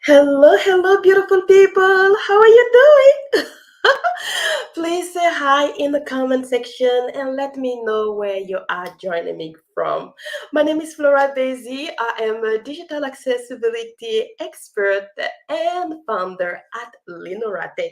Hello, hello, beautiful people. How are you doing? Please say hi in the comment section and let me know where you are joining me from. My name is Flora Bezi. I am a digital accessibility expert and founder at Linoratech.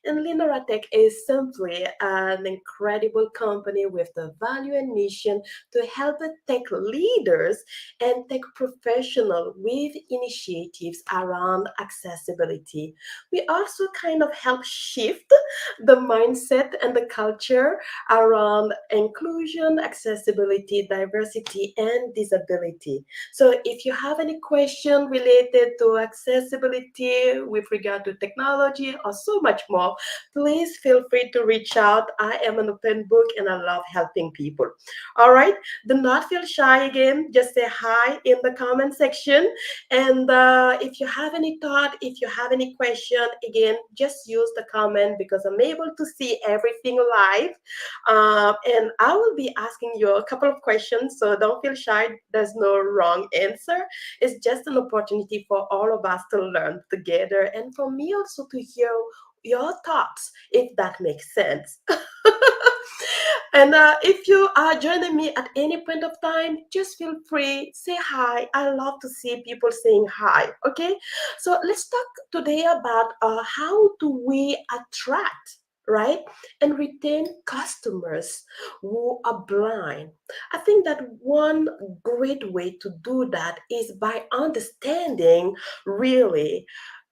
And Linoratech is simply an incredible company with the value and mission to help tech leaders and tech professionals with initiatives around accessibility. We also kind of help shift the mindset and the culture around inclusion, accessibility, diversity, and disability. So if you have any question related to accessibility with regard to technology or so much more, please feel free to reach out. I am an open book and I love helping people. All right, do not feel shy again. Just say hi in the comment section. And if you have any thought, if you have any question, again, just use the comment because I'm able to see everything live. And I will be asking you a couple of questions, so don't feel shy. There's no wrong answer. It's just an opportunity for all of us to learn together and for me also to hear your thoughts, if that makes sense. And if you are joining me at any point of time, just feel free, say hi. I love to see people saying hi. Okay, so let's talk today about how do we attract, right, and retain customers who are blind. I think that one great way to do that is by understanding really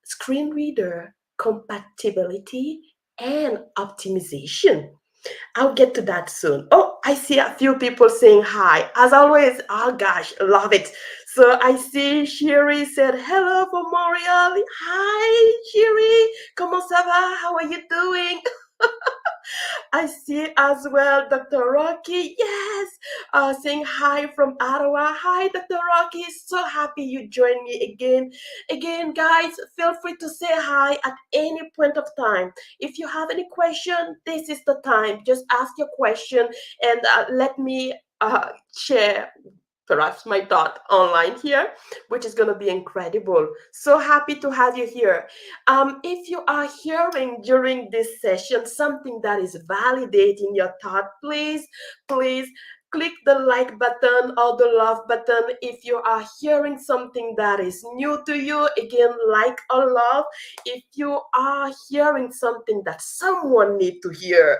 screen reader compatibility and optimization. I'll get to that soon. Oh, I see a few people saying hi. As always, oh gosh, love it. So I see Shiri said hello for Montreal. Hi, Shiri. Comment ça va? How are you doing? I see as well Dr. Rocky. Yes, saying hi from Ottawa. Hi, Dr. Rocky. So happy you joined me again. Again, guys, feel free to say hi at any point of time. If you have any question, this is the time. Just ask your question and let me share perhaps my thought online here, which is going to be incredible. So happy to have you here. If you are hearing during this session something that is validating your thought, please click the like button or the love button. If you are hearing something that is new to you, again, like or love. If you are hearing something that someone need to hear,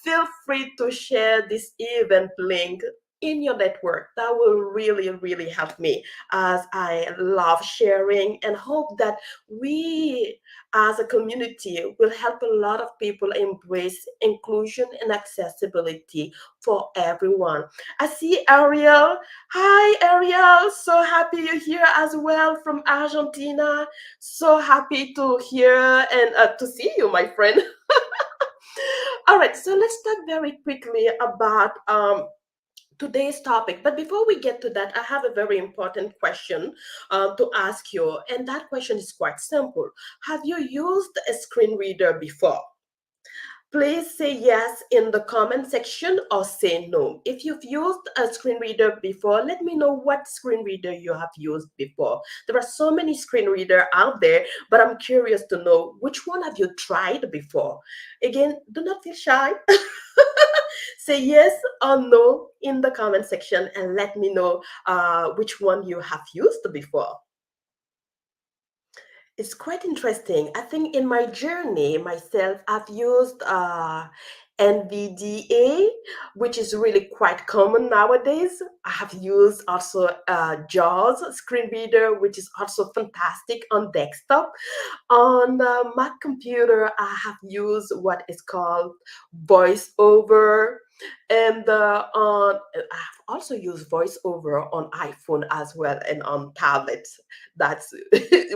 feel free to share this event link in your network. That will really, really help me as I love sharing and hope that we as a community will help a lot of people embrace inclusion and accessibility for everyone. I see Ariel. Hi, Ariel. So happy you're here as well from Argentina. So happy to hear and to see you, my friend. All right, so let's talk very quickly about today's topic. But before we get to that, I have a very important question to ask you. And that question is quite simple. Have you used a screen reader before? Please say yes in the comment section or say no. If you've used a screen reader before, let me know what screen reader you have used before. There are so many screen reader out there, but I'm curious to know which one have you tried before. Again, do not feel shy. Say yes or no in the comment section and let me know which one you have used before. It's quite interesting. I think in my journey myself, I've used NVDA, which is really quite common nowadays. I have used also JAWS screen reader, which is also fantastic on desktop. On Mac computer, I have used what is called VoiceOver. And I've also used VoiceOver on iPhone as well and on tablets. That's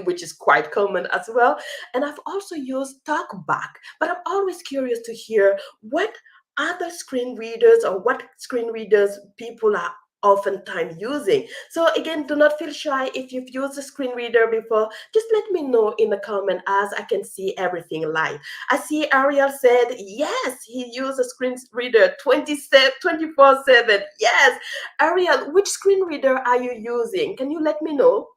which is quite common as well. And I've also used TalkBack, but I'm always curious to hear what other screen readers or what screen readers people are oftentimes using. So again, do not feel shy if you've used a screen reader before. Just let me know in the comment as I can see everything live. I see Ariel said yes, he used a screen reader 24/7. Yes, Ariel, which screen reader are you using? Can you let me know?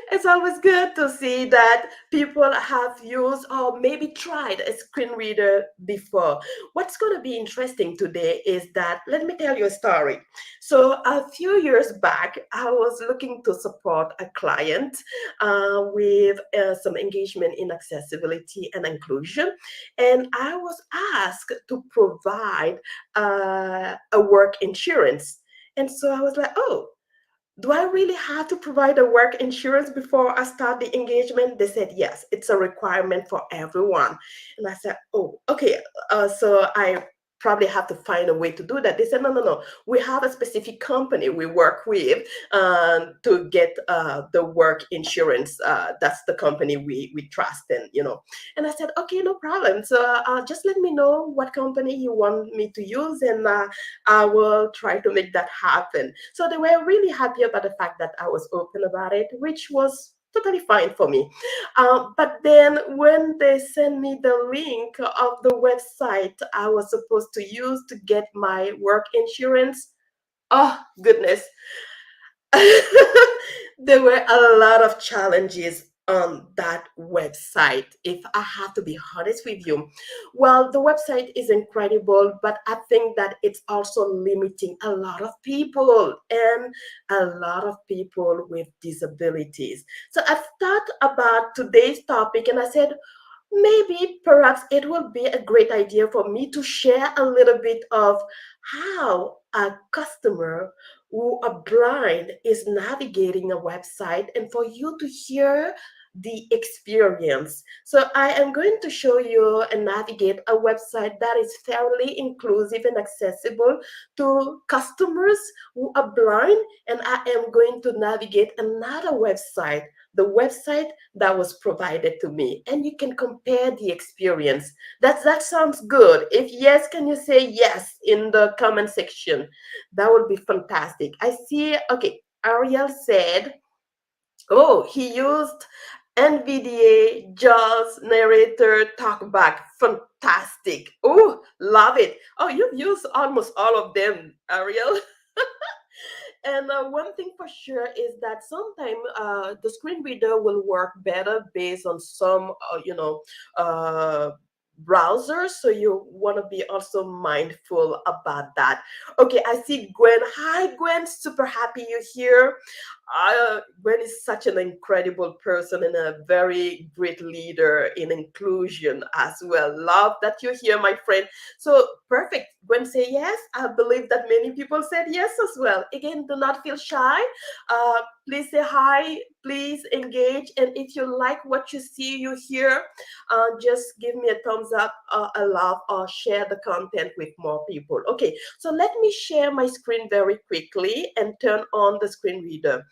It's always good to see that people have used or maybe tried a screen reader before. What's going to be interesting today is that, let me tell you a story. So, a few years back, I was looking to support a client with some engagement in accessibility and inclusion, and I was asked to provide a work insurance. And so I was like, oh, do I really have to provide a work insurance before I start the engagement? They said, yes, it's a requirement for everyone. And I said, oh, okay. So I probably have to find a way to do that. They said, no, no, no. We have a specific company we work with to get the work insurance. That's the company we trust and. And I said, okay, no problem. So just let me know what company you want me to use, and I will try to make that happen. So they were really happy about the fact that I was open about it, which was totally fine for me. But then when they sent me the link of the website I was supposed to use to get my work insurance, oh goodness, there were a lot of challenges on that website, if I have to be honest with you. Well, the website is incredible, but I think that it's also limiting a lot of people and a lot of people with disabilities. So I thought about today's topic and I said, maybe perhaps it will be a great idea for me to share a little bit of how a customer who are blind is navigating a website and for you to hear the experience. So I am going to show you and navigate a website that is fairly inclusive and accessible to customers who are blind, and I am going to navigate another website, the website that was provided to me, and you can compare the experience. That sounds good. If yes, can you say yes in the comment section? That would be fantastic. I see. Okay, Ariel said, oh, he used NVDA, JAWS, narrator, talkback. Fantastic. Oh, love it. Oh, you've used almost all of them, Ariel. And one thing for sure is that sometimes the screen reader will work better based on some, uh, browsers. So you want to be also mindful about that. Okay, I see Gwen. Hi, Gwen. Super happy you're here. Gwen is such an incredible person and a very great leader in inclusion as well. Love that you're here, my friend. So perfect. Gwen say yes. I believe that many people said yes as well. Again, do not feel shy. Please say hi. Please engage. And if you like what you see, you hear, just give me a thumbs up, a love, or share the content with more people. Okay, so let me share my screen very quickly and turn on the screen reader.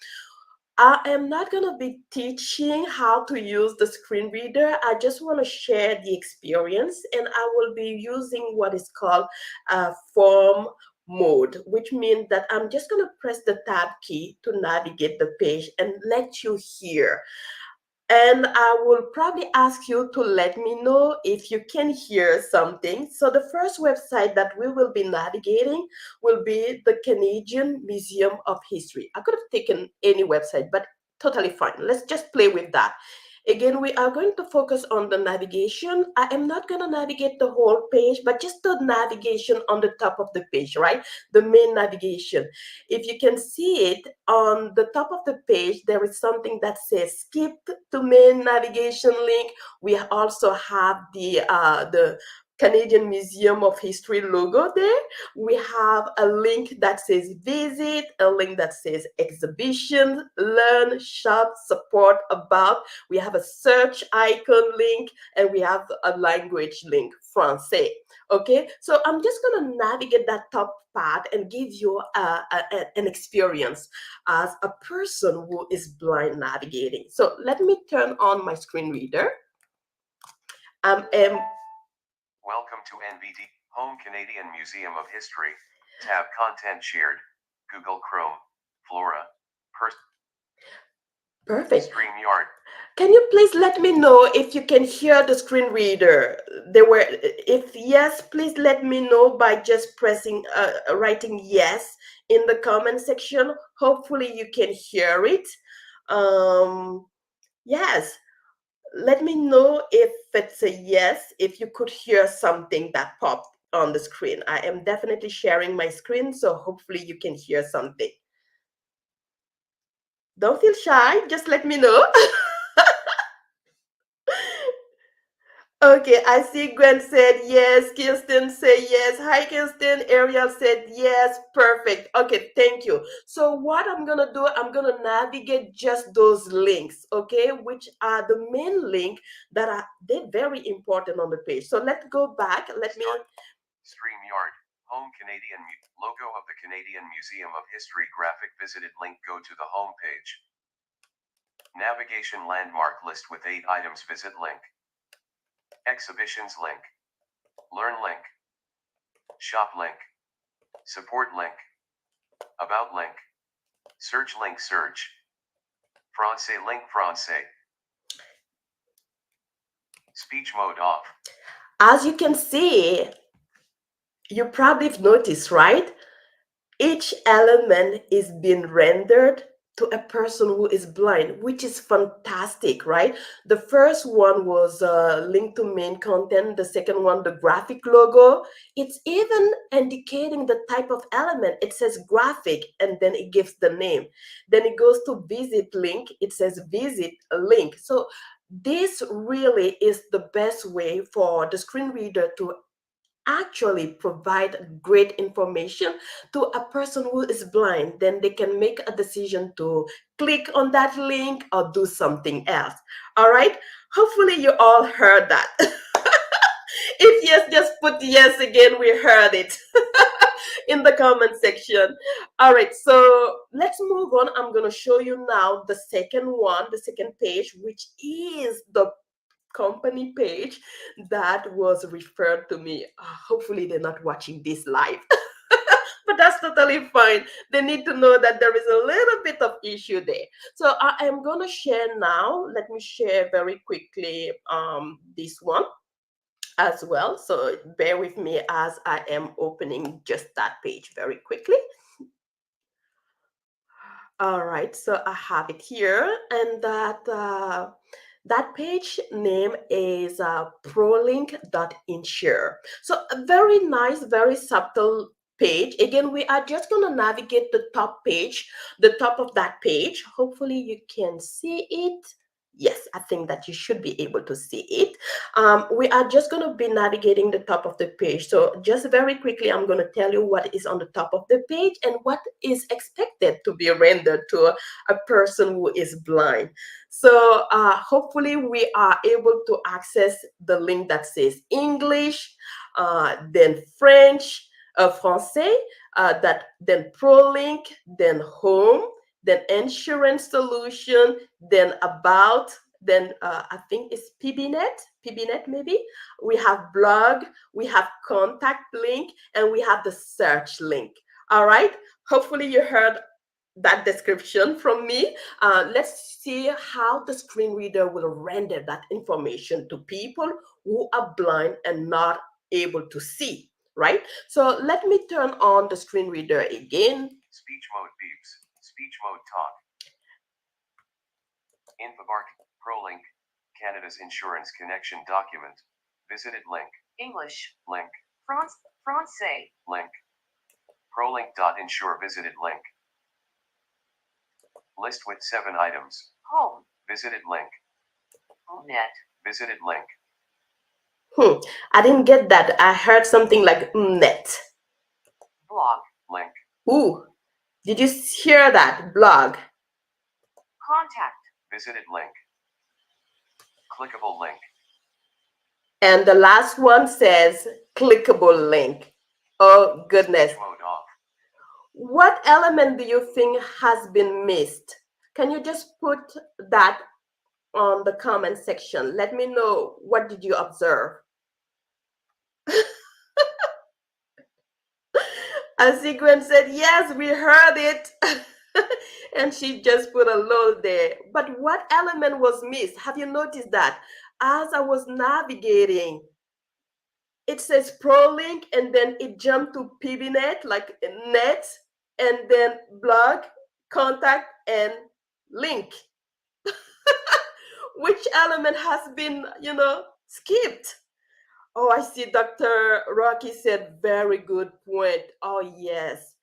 I am not going to be teaching how to use the screen reader. I just want to share the experience, and I will be using what is called form mode, which means that I'm just going to press the tab key to navigate the page and let you hear. And I will probably ask you to let me know if you can hear something. So the first website that we will be navigating will be the Canadian Museum of History. I could have taken any website, but totally fine. Let's just play with that. Again, we are going to focus on the navigation. I am not going to navigate the whole page, but just the navigation on the top of the page, right? The main navigation. If you can see it on the top of the page, there is something that says skip to main navigation link. We also have the Canadian Museum of History logo there. We have a link that says visit, a link that says exhibition, learn, shop, support, about. We have a search icon link, and we have a language link, Francais. Okay, so I'm just going to navigate that top part and give you an experience as a person who is blind navigating. So let me turn on my screen reader. Um, Welcome to NVD, Home Canadian Museum of History. Tab Content Shared. Google Chrome. Flora. Perfect. StreamYard. Can you please let me know if you can hear the screen reader? If yes, please let me know by just writing yes in the comment section. Hopefully you can hear it. Um, yes, let me know if it's a yes, if you could hear something that popped on the screen. I am definitely sharing my screen, so hopefully you can hear something. Don't feel shy, just let me know. Okay, I see Gwen said yes. Kirsten said yes. Hi, Kirsten. Ariel said yes. Perfect. Okay, thank you. So, what I'm gonna do, I'm gonna navigate just those links, okay, which are the main link that are they're very important on the page. So let's go back. Let me. StreamYard. Home Canadian logo of the Canadian Museum of History graphic visited link. Go to the home page. Navigation landmark list with 8 items. Visit link. Exhibitions link. Learn link. Shop link. Support link. About link. Search link. Search. Francais link. Francais. Speech mode off. As you can see, you probably have noticed, right? Each element is being rendered to a person who is blind, which is fantastic, right? The first one was linked to main content, the second one, the graphic logo. It's even indicating the type of element. It says graphic, and then it gives the name. Then it goes to visit link, it says visit link. So this really is the best way for the screen reader to actually provide great information to a person who is blind. Then they can make a decision to click on that link or do something else. All right, hopefully you all heard that. If yes, just put yes again, we heard it. In the comment section. All right, so let's move on. I'm going to show you now the second one, the second page, which is the company page that was referred to me. Hopefully, they're not watching this live, but that's totally fine. They need to know that there is a little bit of issue there. So I am gonna share now. Let me share very quickly this one as well. So bear with me as I am opening just that page very quickly. All right, so I have it here, and that page name is prolink.insure. So a very nice, very subtle page. Again, we are just going to navigate the top page, the top of that page. Hopefully, you can see it. Yes, I think that you should be able to see it. We are just going to be navigating the top of the page. So just very quickly, I'm going to tell you what is on the top of the page and what is expected to be rendered to a person who is blind. So hopefully we are able to access the link that says English, then French, Français, then ProLink, then Home, then Insurance Solution, then About, then I think it's PBNet maybe. We have blog, we have contact link, and we have the search link. All right. Hopefully you heard that description from me. Let's see how the screen reader will render that information to people who are blind and not able to see, right? So let me turn on the screen reader again. Speech mode beeps. Speech mode talk. Infobark. ProLink. Canada's insurance connection document. Visited link. English. Link. Francais. Link. ProLink.insure visited link. List with 7 items. Home. Visited link. Net. Visited link. I didn't get that. I heard something like net. Blog. Link. Ooh, did you hear that? Blog. Contact. Visited link. Clickable link. And the last one says clickable link. Oh, goodness. Speech mode off. What element do you think has been missed? Can you just put that on the comment section? Let me know, what did you observe? And Siguen said, yes, we heard it. And she just put a load there. But what element was missed? Have you noticed that? As I was navigating, it says ProLink, and then it jumped to PBNet, like net, and then blog, contact, and link. Which element has been, skipped? Oh, I see Dr. Rocky said very good point. Oh, yes.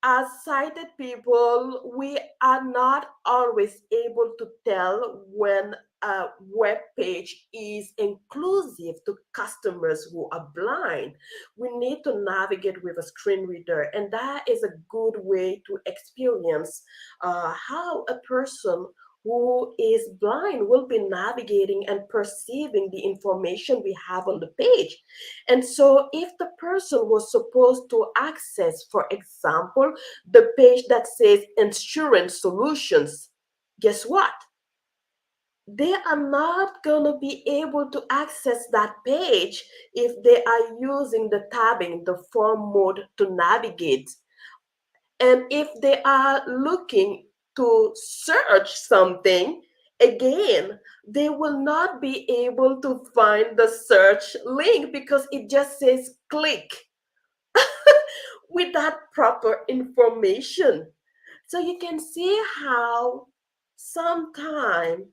As sighted people, we are not always able to tell when a web page is inclusive to customers who are blind. We need to navigate with a screen reader, and that is a good way to experience how a person who is blind will be navigating and perceiving the information we have on the page. And so, if the person was supposed to access, for example, the page that says insurance solutions, guess what? They are not going to be able to access that page if they are using the tabbing, the form mode to navigate. And if they are looking to search something, again, they will not be able to find the search link because it just says click with that proper information. So you can see how sometimes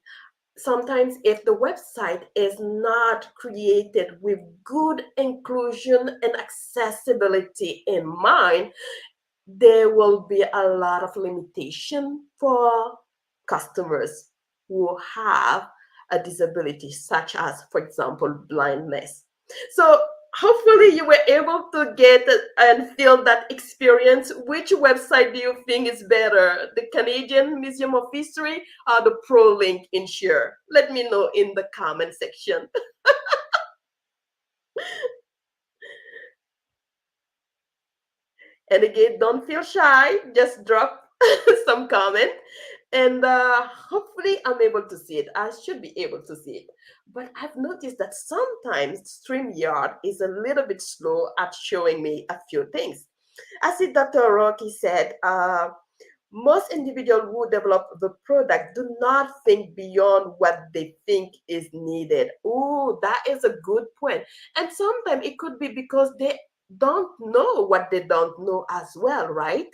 sometimes if the website is not created with good inclusion and accessibility in mind, there will be a lot of limitation for customers who have a disability, such as, for example, blindness. So hopefully you were able to get and feel that experience. Which website do you think is better, the Canadian Museum of History or the ProLink Insure? Let me know in the comment section. And again, don't feel shy. Just drop some comment. And hopefully, I'm able to see it. I should be able to see it. But I've noticed that sometimes StreamYard is a little bit slow at showing me a few things. As it Dr. Rocky said, most individuals who develop the product do not think beyond what they think is needed. Oh, that is a good point. And sometimes it could be because they don't know what they don't know as well, right?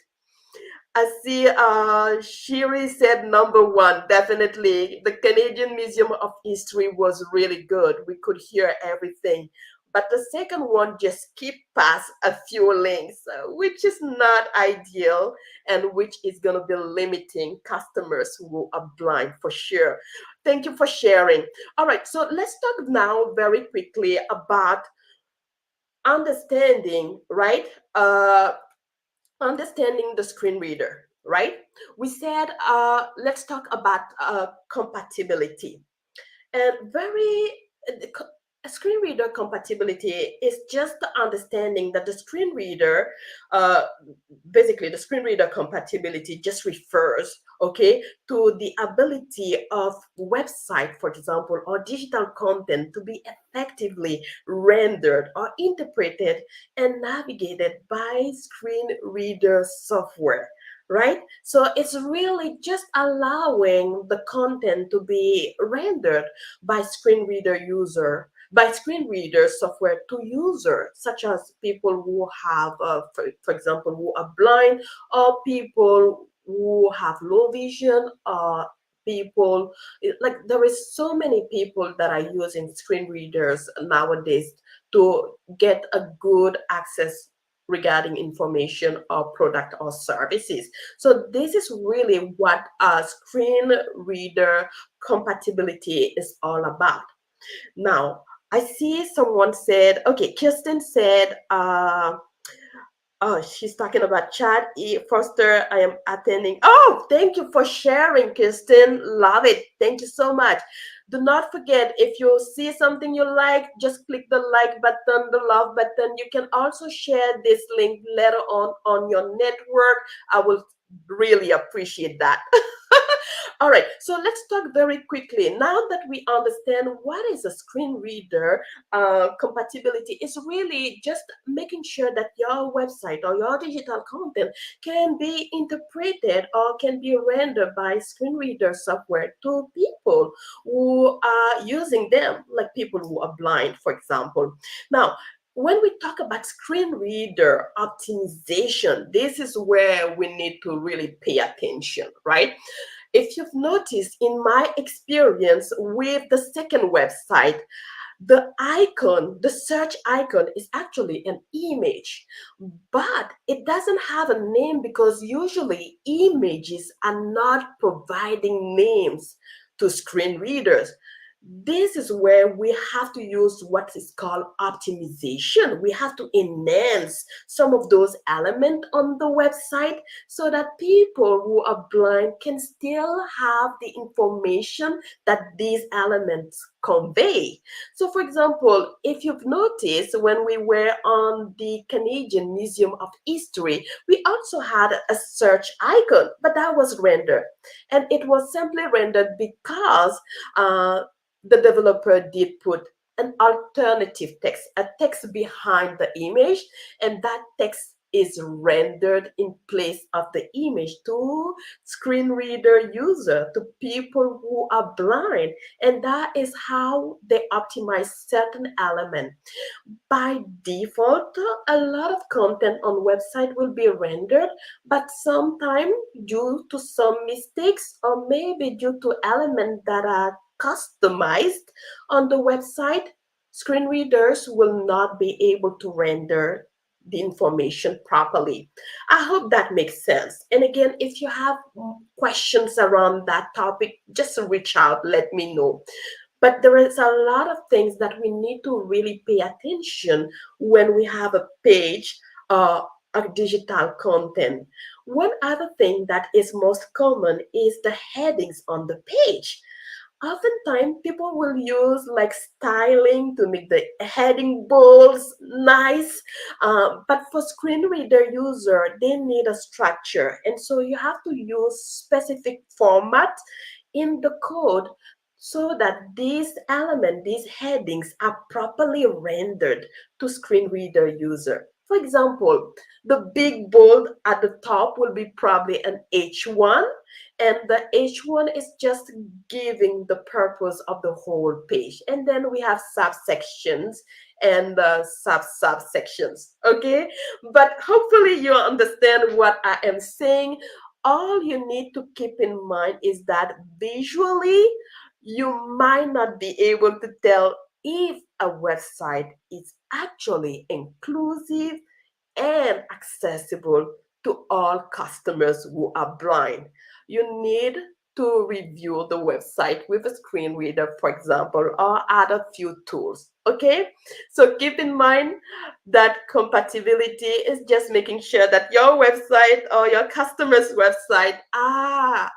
I see Shiri said number one, definitely. The Canadian Museum of History was really good. We could hear everything. But the second one just skipped past a few links, which is not ideal and which is going to be limiting customers who are blind for sure. Thank you for sharing. All right, so let's talk now very quickly about understanding, right? Understanding the screen reader, right? We said, let's talk about compatibility. And screen reader compatibility is just the understanding that the screen reader, uh, basically the screen reader compatibility just refers, okay, to the ability of website, for example, or digital content to be effectively rendered or interpreted and navigated by screen reader software, right? So it's really just allowing the content to be rendered by screen reader software to user, such as people who have, for example, who are blind, or people who have low vision, or people like there is so many people that are using screen readers nowadays to get a good access regarding information or product or services. So this is really what a screen reader compatibility is all about. Now, I see someone said, okay, Kirsten said, oh, she's talking about Chad E. Foster. I am attending. Oh, thank you for sharing, Kirsten. Love it. Thank you so much. Do not forget, if you see something you like, just click the like button, the love button. You can also share this link later on your network. I will really appreciate that. All right, so let's talk very quickly. Now that we understand what is a screen reader compatibility, is really just making sure that your website or your digital content can be interpreted or can be rendered by screen reader software to people who are using them, like people who are blind, for example. Now, when we talk about screen reader optimization, this is where we need to really pay attention, right? If you've noticed in my experience with the second website, the icon, the search icon is actually an image, but it doesn't have a name because usually images are not providing names to screen readers. This is where we have to use what is called optimization. We have to enhance some of those elements on the website so that people who are blind can still have the information that these elements convey. So, for example, if you've noticed when we were on the Canadian Museum of History, we also had a search icon, but that was rendered. And it was simply rendered because the developer did put an alternative text, a text behind the image, and that text is rendered in place of the image to screen reader user, to people who are blind. And that is how they optimize certain element. By default, a lot of content on website will be rendered, but sometimes due to some mistakes or maybe due to elements that are customized on the website, screen readers will not be able to render the information properly. I hope that makes sense. And again, if you have questions around that topic, just reach out, let me know. But there is a lot of things that we need to really pay attention when we have a page of digital content. One other thing that is most common is the headings on the page. Oftentimes, people will use like styling to make the heading bold, nice. But for screen reader user, they need a structure, and so you have to use specific format in the code so that these elements, these headings are properly rendered to screen reader user. For example, the big bold at the top will be probably an H1, and the H1 is just giving the purpose of the whole page. And then we have subsections and subsections. Okay, but hopefully you understand what I am saying. All you need to keep in mind is that visually you might not be able to tell if a website is actually inclusive and accessible to all customers who are blind. You need to review the website with a screen reader, for example, or add a few tools. Okay? So keep in mind that compatibility is just making sure that your website or your customer's website are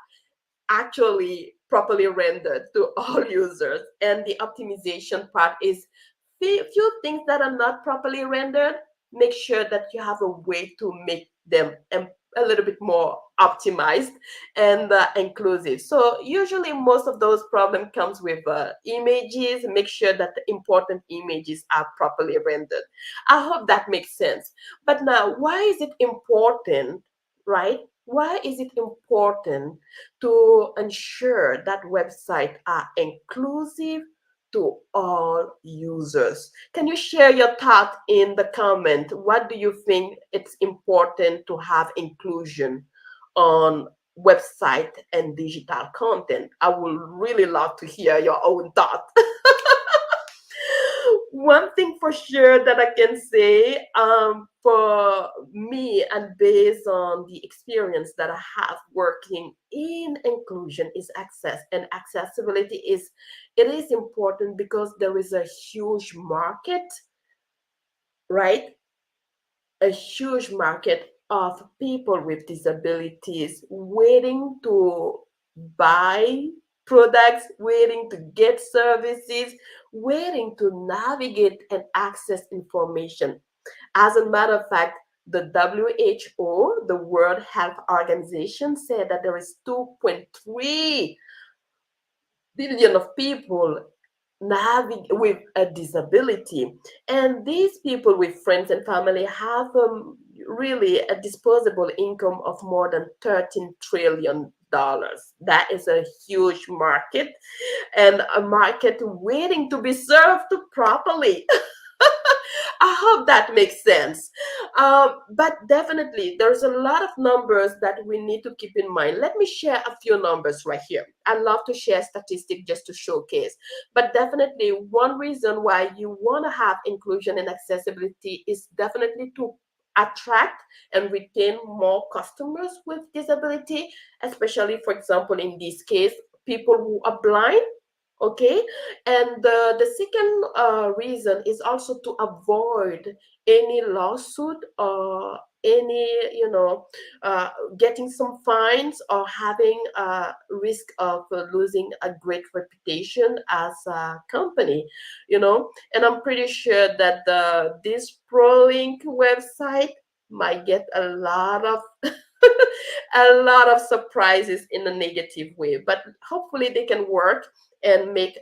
actually properly rendered to all users. And the optimization part is few things that are not properly rendered. Make sure that you have a way to make them a little bit more optimized and inclusive. So usually most of those problems comes with images. Make sure that the important images are properly rendered. I hope that makes sense. But now, why is it important, right? Why is it important to ensure that websites are inclusive to all users? Can you share your thought in the comment? What do you think it's important to have inclusion on website and digital content? I would really love to hear your own thought. One thing for sure that I can say, for me and based on the experience that I have working in inclusion, is access. And accessibility is, it is important because there is a huge market, right? A huge market of people with disabilities waiting to buy products, waiting to get services, waiting to navigate and access information. As a matter of fact, the WHO, the World Health Organization, said that there is 2.3 billion of people with a disability, and these people with friends and family have really a disposable income of more than $13 trillion. That is a huge market, and a market waiting to be served properly. I hope that makes sense. But definitely, there's a lot of numbers that we need to keep in mind. Let me share a few numbers right here. I love to share statistics just to showcase. But definitely, one reason why you want to have inclusion and accessibility is definitely to attract and retain more customers with disability, especially, for example, in this case, people who are blind. Okay, and the second reason is also to avoid any lawsuit or any, uh, getting some fines or having a risk of losing a great reputation as a company, and I'm pretty sure that this ProLink website might get a lot of a lot of surprises in a negative way, but hopefully they can work and make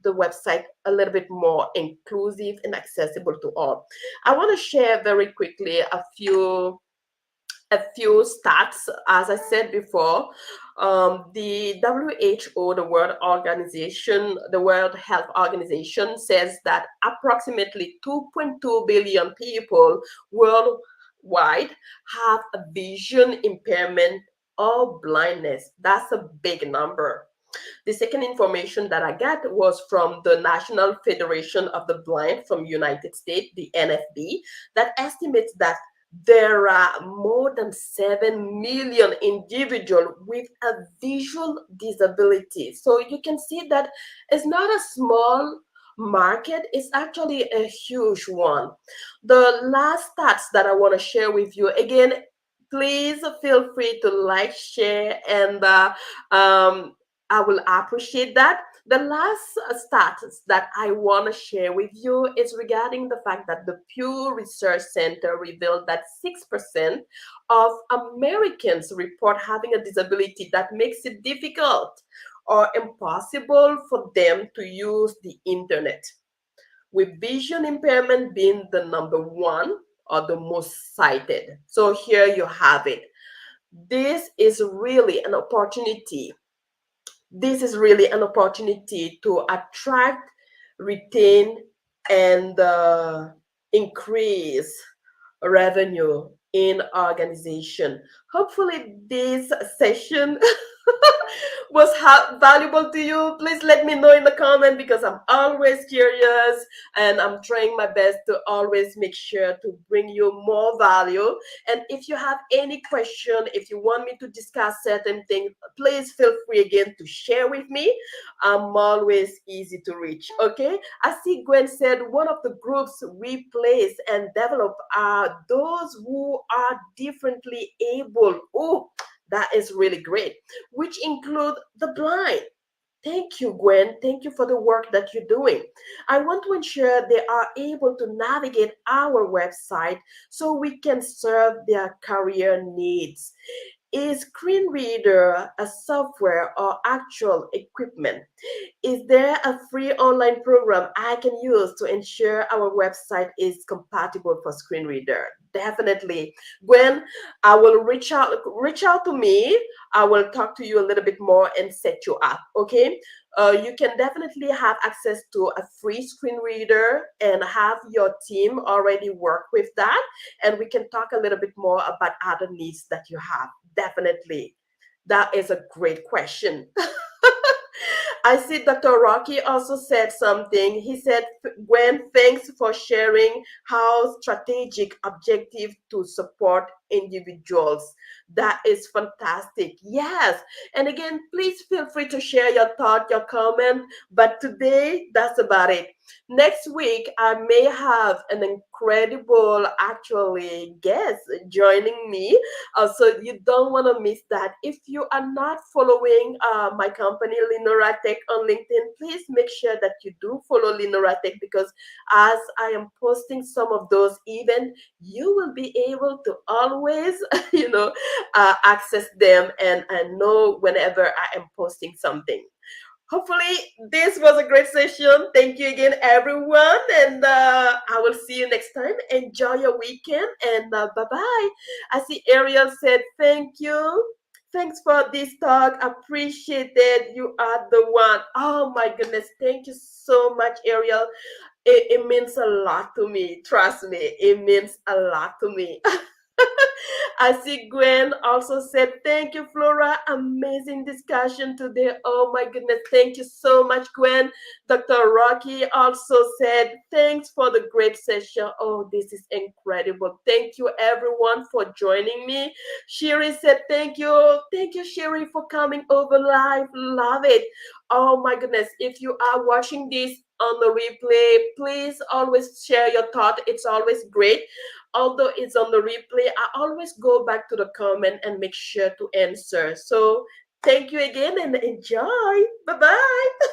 the website a little bit more inclusive and accessible to all. I want to share very quickly a few stats. As I said before, the WHO, the World Health Organization, says that approximately 2.2 billion people worldwide have a vision impairment or blindness. That's a big number. The second information that I got was from the National Federation of the Blind from United States, the NFB, that estimates that there are more than 7 million individuals with a visual disability. So you can see that it's not a small market, it's actually a huge one. The last stats that I want to share with you, again, please feel free to like, share, and I will appreciate that. The last status that I want to share with you is regarding the fact that the Pew Research Center revealed that 6% of Americans report having a disability that makes it difficult or impossible for them to use the internet, with vision impairment being the number one or the most cited. So here you have it. This is really an opportunity this is really an opportunity to attract, retain, and increase revenue in organization. Hopefully, this session was valuable to you. Please let me know in the comment because I'm always curious and I'm trying my best to always make sure to bring you more value. And if you have any question, if you want me to discuss certain things, please feel free again to share with me. I'm always easy to reach. Okay. I see Gwen said one of the groups we place and develop are those who are differently able. Oh, that is really great, which include the blind. Thank you, Gwen. Thank you for the work that you're doing. I want to ensure they are able to navigate our website so we can serve their career needs. Is Screen Reader a software or actual equipment? Is there a free online program I can use to ensure our website is compatible for screen reader? Definitely. Gwen, I will reach out to me. I will talk to you a little bit more and set you up. Okay. You can definitely have access to a free screen reader and have your team already work with that. And we can talk a little bit more about other needs that you have. Definitely. That is a great question. I see Dr. Rocky also said something. He said, Gwen, thanks for sharing how strategic objective to support individuals. That is fantastic. Yes. And again, please feel free to share your thought, your comment. But today, that's about it. Next week, I may have an incredible, actually, guest joining me. So you don't want to miss that. If you are not following my company, Linora Tech, on LinkedIn, please make sure that you do follow Linora Tech because as I am posting some of those events, you will be able to always, access them and know whenever I am posting something. Hopefully, this was a great session. Thank you again, everyone. And I will see you next time. Enjoy your weekend and bye bye. I see Ariel said thank you. Thanks for this talk. Appreciate it. You are the one. Oh my goodness. Thank you so much, Ariel. It means a lot to me. Trust me, it means a lot to me. I see Gwen also said, thank you, Flora. Amazing discussion today. Oh my goodness. Thank you so much, Gwen. Dr. Rocky also said, thanks for the great session. Oh, this is incredible. Thank you, everyone, for joining me. Sherry said, thank you. Thank you, Sherry, for coming over live. Love it. Oh my goodness. If you are watching this on the replay, please always share your thought. It's always great. Although it's on the replay, I always go back to the comment and make sure to answer. So thank you again and enjoy. Bye bye.